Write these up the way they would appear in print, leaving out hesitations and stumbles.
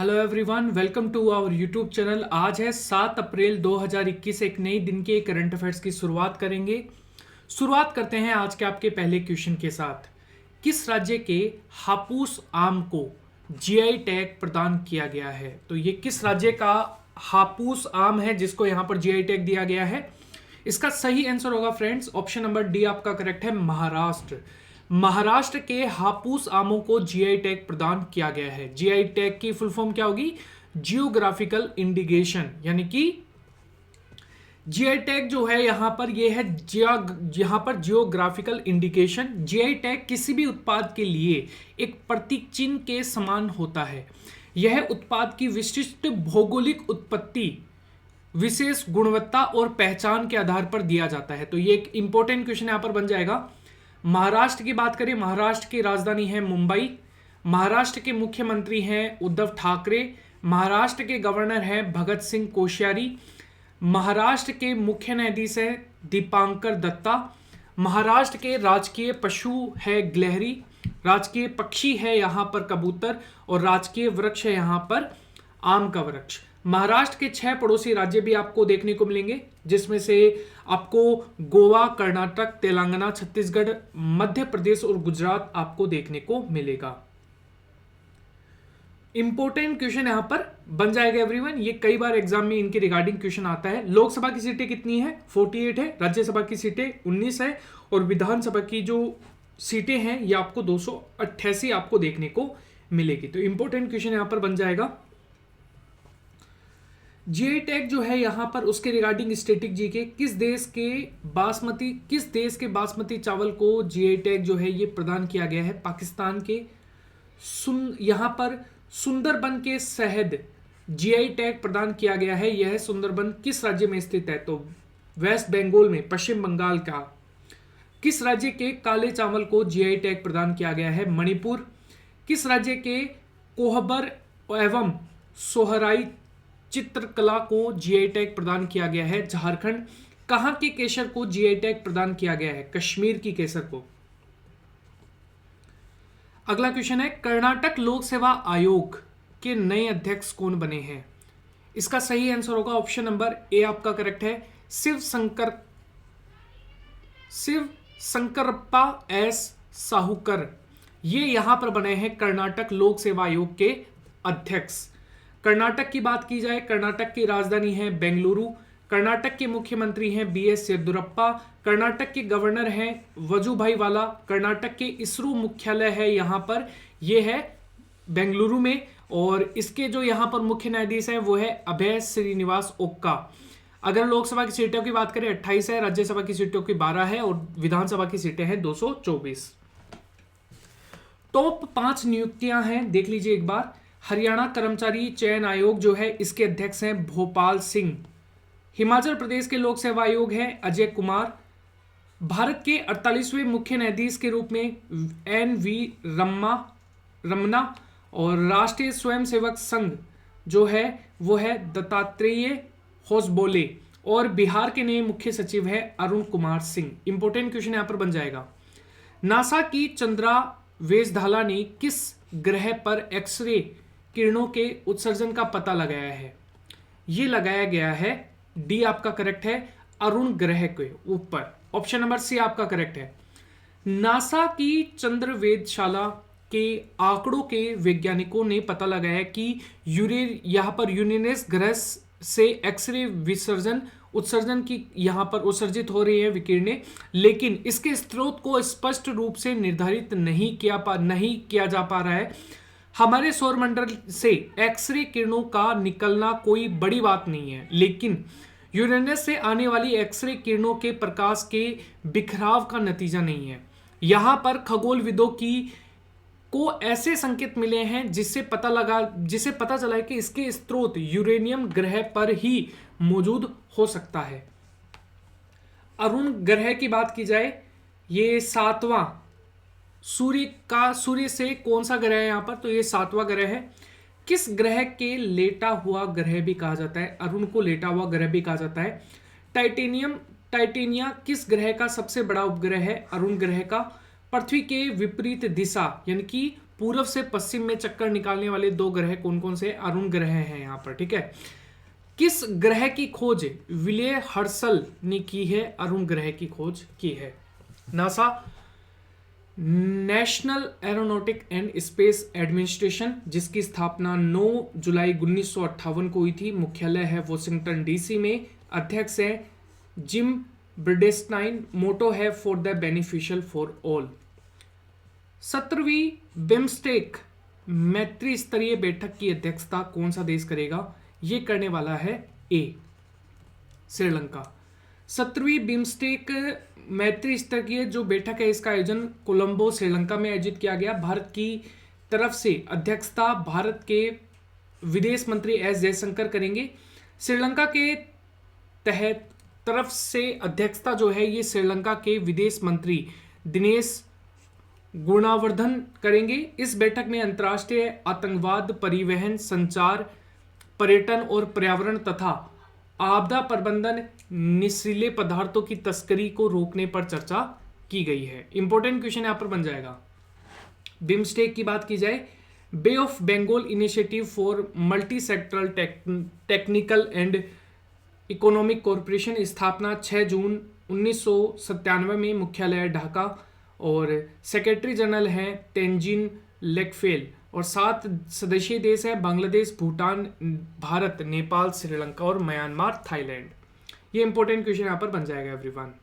Hello everyone, welcome to our YouTube channel. आज है 7 अप्रैल 2021। एक नई दिन के करंट अफेयर्स की शुरुआत करेंगे। शुरुआत करते हैं आज के आपके पहले क्वेश्चन के साथ। किस राज्य के हापूस आम को जीआई टैग प्रदान किया गया है? तो ये किस राज्य का हापूस आम है जिसको यहाँ पर जीआई टैग दिया गया है? इसका सही आंसर होगा फ्रेंड्स ऑप्शन नंबर डी आपका करेक्ट है, महाराष्ट्र। महाराष्ट्र के हापूस आमों को जीआई टैग प्रदान किया गया है। जीआई टैग की फुल फॉर्म क्या होगी? जियोग्राफिकल इंडिकेशन, यानी कि जीआई टैग जो है यहां पर ये है यहां पर जियोग्राफिकल इंडिकेशन। जीआई टैग किसी भी उत्पाद के लिए एक प्रतीक चिन्ह के समान होता है। यह उत्पाद की विशिष्ट भौगोलिक उत्पत्ति, विशेष गुणवत्ता और पहचान के आधार पर दिया जाता है। तो ये एक इंपॉर्टेंट क्वेश्चन यहां पर बन जाएगा। महाराष्ट्र की बात करें, महाराष्ट्र की राजधानी है मुंबई। महाराष्ट्र के मुख्यमंत्री हैं उद्धव ठाकरे। महाराष्ट्र के गवर्नर हैं भगत सिंह कोश्यारी। महाराष्ट्र के मुख्य न्यायाधीश हैं दीपांकर दत्ता। महाराष्ट्र के राजकीय पशु है गिलहरी। राजकीय पक्षी है यहाँ पर कबूतर। और राजकीय वृक्ष है यहाँ पर आम का वृक्ष। महाराष्ट्र के 6 पड़ोसी राज्य भी आपको देखने को मिलेंगे, जिसमें से आपको गोवा, कर्नाटक, तेलंगाना, छत्तीसगढ़, मध्य प्रदेश और गुजरात आपको देखने को मिलेगा। इंपॉर्टेंट क्वेश्चन यहां पर बन जाएगा एवरीवन। ये कई बार एग्जाम में इनके रिगार्डिंग क्वेश्चन आता है। लोकसभा की सीटें कितनी है? 48 है। राज्यसभा की सीटें 19 है। और विधानसभा की जो सीटें हैं ये आपको 288 आपको देखने को मिलेगी। तो इंपॉर्टेंट क्वेश्चन यहां पर बन जाएगा। जीआई टैग जो है यहां पर उसके रिगार्डिंग स्टैटिक जी के किस देश के बासमती चावल को जीआई टैग जो है ये प्रदान किया गया है? पाकिस्तान के। यहां पर सुंदरबन के शहद जीआई टैग प्रदान किया गया है। यह सुंदरबन किस राज्य में स्थित है? तो वेस्ट बंगाल में, पश्चिम बंगाल का। किस राज्य के काले चावल को जीआई टैग प्रदान किया गया है? मणिपुर। किस राज्य के कोहबर एवं सोहराई चित्रकला को जीआई टैग प्रदान किया गया है? झारखंड। कहां के केसर को जीआई टैग प्रदान किया गया है? कश्मीर की केसर को। अगला क्वेश्चन है, कर्नाटक लोक सेवा आयोग के नए अध्यक्ष कौन बने हैं? इसका सही आंसर होगा ऑप्शन नंबर ए आपका करेक्ट है, शिव शंकरप्पा एस साहूकर। ये यहां पर बने हैं कर्नाटक लोक सेवा आयोग के अध्यक्ष। कर्नाटक की बात की जाए, कर्नाटक की राजधानी है बेंगलुरु। कर्नाटक के मुख्यमंत्री हैं बीएस येदियुरप्पा। कर्नाटक के गवर्नर हैं वजुभाई वाला। कर्नाटक के इसरो मुख्यालय है यहाँ पर, ये है बेंगलुरु में। और इसके जो यहाँ पर मुख्य न्यायाधीश है वो है अभय श्रीनिवास ओक्का। अगर लोकसभा की सीटों की बात करें 28 है, राज्यसभा की सीटों की 12 है और विधानसभा की सीटें हैं 224। टॉप 5 नियुक्तियां हैं, देख लीजिए एक बार। हरियाणा कर्मचारी चयन आयोग जो है इसके अध्यक्ष हैं भोपाल सिंह। हिमाचल प्रदेश के लोक सेवा आयोग है अजय कुमार। भारत के 48वें मुख्य न्यायाधीश के रूप में NV रमना। और राष्ट्रीय स्वयंसेवक संघ जो है वो है दत्तात्रेय होसबोले। और बिहार के नए मुख्य सचिव है अरुण कुमार सिंह। इंपॉर्टेंट क्वेश्चन यहां पर बन जाएगा। नासा की चंद्रा वेधशाला ने किस ग्रह पर एक्सरे किरणों के उत्सर्जन का पता लगाया है? यह लगाया गया है, डी आपका करेक्ट है, अरुण ग्रह के ऊपर। ऑप्शन नंबर सी आपका करेक्ट है। नासा की चंद्र वेधशाला के आंकड़ों के वैज्ञानिकों ने पता लगाया कि यहां पर यूरेनस ग्रह से एक्सरे उत्सर्जन की यहां पर उत्सर्जित हो रही है विकिरणें, लेकिन इसके स्रोत को स्पष्ट रूप से निर्धारित नहीं किया जा पा रहा है। हमारे सौरमंडल से एक्सरे किरणों का निकलना कोई बड़ी बात नहीं है, लेकिन यूरेनस से आने वाली एक्सरे किरणों के प्रकाश के बिखराव का नतीजा नहीं है। यहां पर खगोलविदों को ऐसे संकेत मिले हैं जिससे पता चला है कि इसके स्रोत यूरेनियम ग्रह पर ही मौजूद हो सकता है। अरुण ग्रह की बात की जाए, ये 7वां सूर्य से कौन सा ग्रह है यहां पर? तो ये 7वां ग्रह है। किस ग्रह के लेटा हुआ ग्रह भी कहा जाता है? अरुण को लेटा हुआ ग्रह भी कहा जाता है। टाइटेनिया किस ग्रह का सबसे बड़ा उपग्रह है? अरुण ग्रह का। पृथ्वी के विपरीत दिशा यानी कि पूर्व से पश्चिम में चक्कर निकालने वाले 2 ग्रह कौन कौन से? अरुण ग्रह हैं यहाँ पर, ठीक है। किस ग्रह की खोज विलिय हर्सल ने की है? अरुण ग्रह की खोज की है। NASA, national aeronautic and space administration, जिसकी स्थापना 9 जुलाई 1958 को हुई थी, मुख्यालय है वॉशिंगटन डीसी में, अध्यक्ष है जिम ब्रिडेस्टाइन, मोटो है for the beneficial for all. 17वीं बिम्स्टेक मैत्री स्तरीय बैठक की अध्यक्षता कौन सा देश करेगा? ये करने वाला है ए, श्रीलंका। 17वीं बिम्स्टेक मैत्री स्तरीय जो बैठक है, इसका आयोजन कोलंबो श्रीलंका में आयोजित किया गया। भारत की तरफ से अध्यक्षता भारत के विदेश मंत्री एस जयशंकर करेंगे। श्रीलंका के तहत तरफ से अध्यक्षता जो है ये श्रीलंका के विदेश मंत्री दिनेश गुणावर्धन करेंगे। इस बैठक में अंतर्राष्ट्रीय आतंकवाद, परिवहन, संचार, पर्यटन और पर्यावरण तथा आपदा प्रबंधन, नशीले पदार्थों की तस्करी को रोकने पर चर्चा की गई है। इंपॉर्टेंट क्वेश्चन यहां पर बन जाएगा। बिम्स्टेक की बात की जाए, bay of Bengal initiative for multi sectoral technical and economic corporation, स्थापना 6 जून 1997 में, मुख्यालय ढाका और सेक्रेटरी जनरल है तेंजिन लेकफेल, और 7 सदस्यीय देश है बांग्लादेश, भूटान, भारत, नेपाल, श्रीलंका और म्यांमार, थाईलैंड। ये इंपॉर्टेंट क्वेश्चन यहां पर बन जाएगा एवरीवन।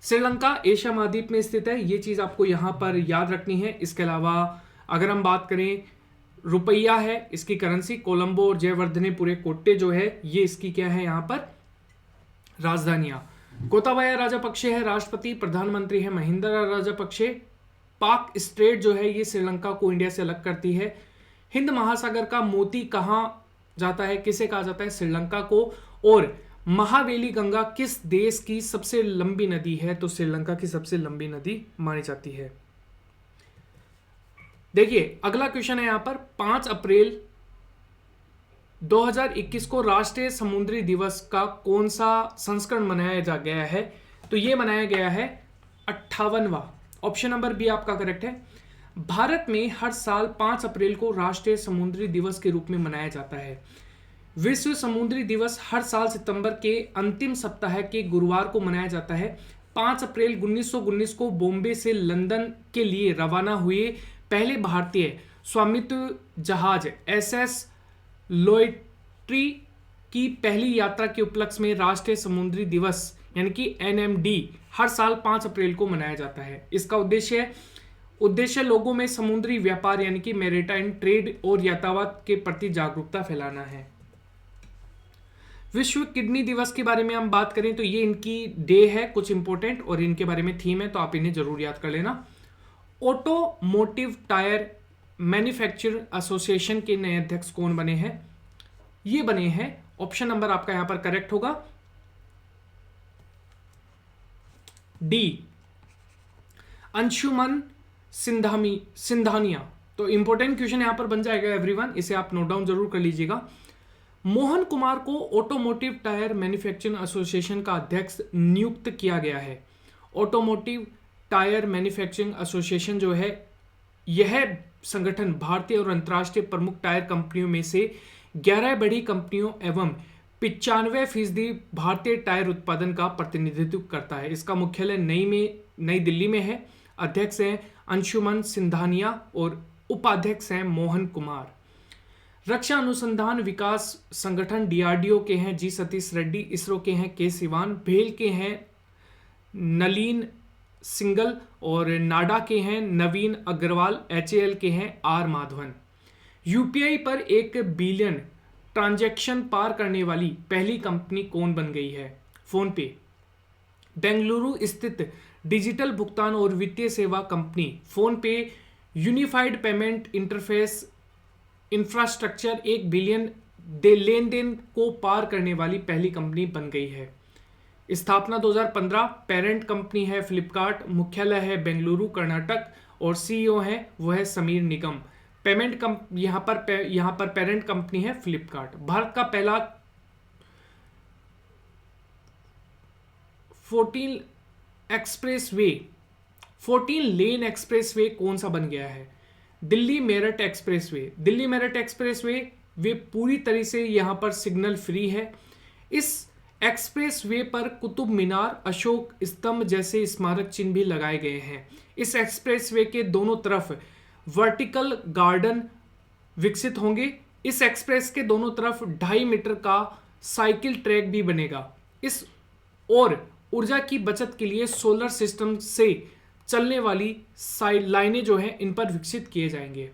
श्रीलंका एशिया महाद्वीप में स्थित है, ये चीज आपको यहां पर याद रखनी है। इसके अलावा अगर हम बात करें, रुपया है इसकी करेंसी, कोलंबो और जयवर्धनेपुरे कोट्टे जो है ये इसकी क्या है यहाँ पर राजधानियां। गोताबाया राजपक्षे है राष्ट्रपति, प्रधानमंत्री है महिंद्रा राजपक्षे। पाक स्ट्रेट जो है ये श्रीलंका को इंडिया से अलग करती है। हिंद महासागर का मोती कहाँ जाता है, किसे कहा जाता है? श्रीलंका को। और महावेली गंगा किस देश की सबसे लंबी नदी है? तो श्रीलंका की सबसे लंबी नदी मानी जाती है। देखिए अगला क्वेश्चन है यहां पर, 5 अप्रैल 2021 को राष्ट्रीय समुद्री दिवस का कौन सा संस्करण मनाया जा गया है? तो यह मनाया गया है 58वां। ऑप्शन नंबर बी आपका करेक्ट है। भारत में हर साल 5 अप्रैल को राष्ट्रीय समुद्री दिवस के रूप में मनाया जाता है। विश्व समुद्री दिवस हर साल सितंबर के अंतिम सप्ताह के गुरुवार को मनाया जाता है। 5 अप्रैल 1919 को बॉम्बे से लंदन के लिए रवाना हुए पहले भारतीय स्वामित्व जहाज SS लोयट्री की पहली यात्रा के उपलक्ष्य में राष्ट्रीय समुद्री दिवस यानी कि NMD हर साल 5 अप्रैल को मनाया जाता है। इसका उद्देश्य लोगों में समुद्री व्यापार यानी कि मैरीटाइम ट्रेड और यातायात के प्रति जागरूकता फैलाना है। विश्व किडनी दिवस के बारे में हम बात करें तो ये इनकी डे है, कुछ इंपॉर्टेंट और इनके बारे में थीम है, तो आप इन्हें जरूर याद कर लेना। ऑटोमोटिव टायर मैन्युफैक्चरर एसोसिएशन के नए अध्यक्ष कौन बने हैं? ये बने हैं, ऑप्शन नंबर आपका यहां पर करेक्ट होगा डी, अंशुमन सिंधानिया। तो इंपॉर्टेंट क्वेश्चन यहां पर बन जाएगा एवरीवन, इसे आप नोट डाउन जरूर कर लीजिएगा। मोहन कुमार को ऑटोमोटिव टायर मैन्युफैक्चरर एसोसिएशन का अध्यक्ष नियुक्त किया गया है। ऑटोमोटिव टायर मैन्युफैक्चरिंग एसोसिएशन जो है यह संगठन भारतीय और अंतर्राष्ट्रीय प्रमुख टायर कंपनियों में से 11 बड़ी कंपनियों एवं 95% भारतीय टायर उत्पादन का प्रतिनिधित्व करता है। इसका मुख्यालय नई दिल्ली में है। अध्यक्ष हैं अंशुमन सिंधानिया और उपाध्यक्ष हैं मोहन कुमार। रक्षा अनुसंधान विकास संगठन DRDO के हैं जी सतीश रेड्डी, इसरो के हैं के सिवान, भेल के हैं नलीन सिंगल और नाडा के हैं नवीन अग्रवाल, HAL के हैं R माधवन। UPI पर 1 बिलियन ट्रांजैक्शन पार करने वाली पहली कंपनी कौन बन गई है? फोन पे। बेंगलुरु स्थित डिजिटल भुगतान और वित्तीय सेवा company PhonePe unified payment interface infrastructure 1 billion लेन देन को पार करने वाली पहली कंपनी बन गई है। स्थापना 2015, पेरेंट कंपनी है फ्लिपकार्ट, मुख्यालय है बेंगलुरु कर्नाटक और CEO है वो है समीर निगम। यहाँ पर पेरेंट कंपनी है फ्लिपकार्ट। भारत का पहला 14 लेन एक्सप्रेसवे कौन सा बन गया है? दिल्ली मेरठ एक्सप्रेसवे। दिल्ली मेरठ एक्सप्रेसवे वे पूरी तरह से यहाँ पर सिग्नल फ्री है। इस एक्सप्रेसवे पर कुतुब मीनार, अशोक स्तंभ जैसे स्मारक चिन्ह भी लगाए गए हैं। इस एक्सप्रेसवे के दोनों तरफ वर्टिकल गार्डन विकसित होंगे। इस एक्सप्रेस के दोनों तरफ 2.5 मीटर का साइकिल ट्रैक भी बनेगा। इस और ऊर्जा की बचत के लिए सोलर सिस्टम से चलने वाली साइड लाइनें जो हैं इन पर विकसित किए जाएंगे।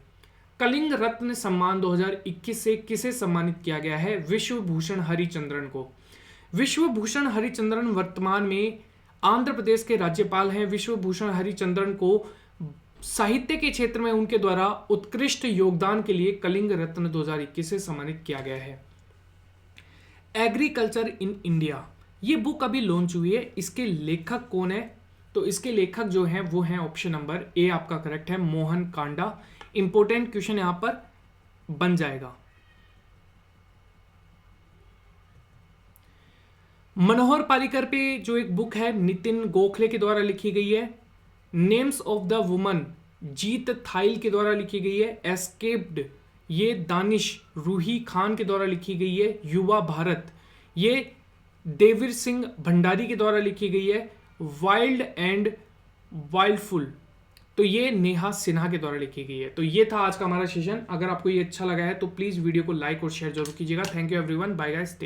कलिंग रत्न सम्मान 2021 से किसे सम्मानित किया गया है? विश्व भूषण हरिचंद्रन को। विश्व भूषण हरिचंद्रन वर्तमान में आंध्र प्रदेश के राज्यपाल हैं। विश्व भूषण हरिचंद्रन को साहित्य के क्षेत्र में उनके द्वारा उत्कृष्ट योगदान के लिए कलिंग रत्न 2021 से सम्मानित किया गया है। एग्रीकल्चर इन इंडिया, ये बुक अभी लॉन्च हुई है। इसके लेखक कौन है? तो इसके लेखक जो हैं वो हैं ऑप्शन नंबर ए आपका करेक्ट है, मोहन कांडा। इंपॉर्टेंट क्वेश्चन यहां पर बन जाएगा। मनोहर पारिकर पे जो एक बुक है नितिन गोखले के द्वारा लिखी गई है। नेम्स ऑफ द वुमन जीत थाइल के द्वारा लिखी गई है। एस्केप्ड ये दानिश रूही खान के द्वारा लिखी गई है। युवा भारत ये देवीर सिंह भंडारी के द्वारा लिखी गई है। वाइल्ड एंड वाइल्डफुल तो ये नेहा सिन्हा के द्वारा लिखी गई है। तो ये था आज का हमारा सेशन। अगर आपको ये अच्छा लगा है तो प्लीज वीडियो को लाइक और शेयर जरूर कीजिएगा। Thank you everyone, bye guys.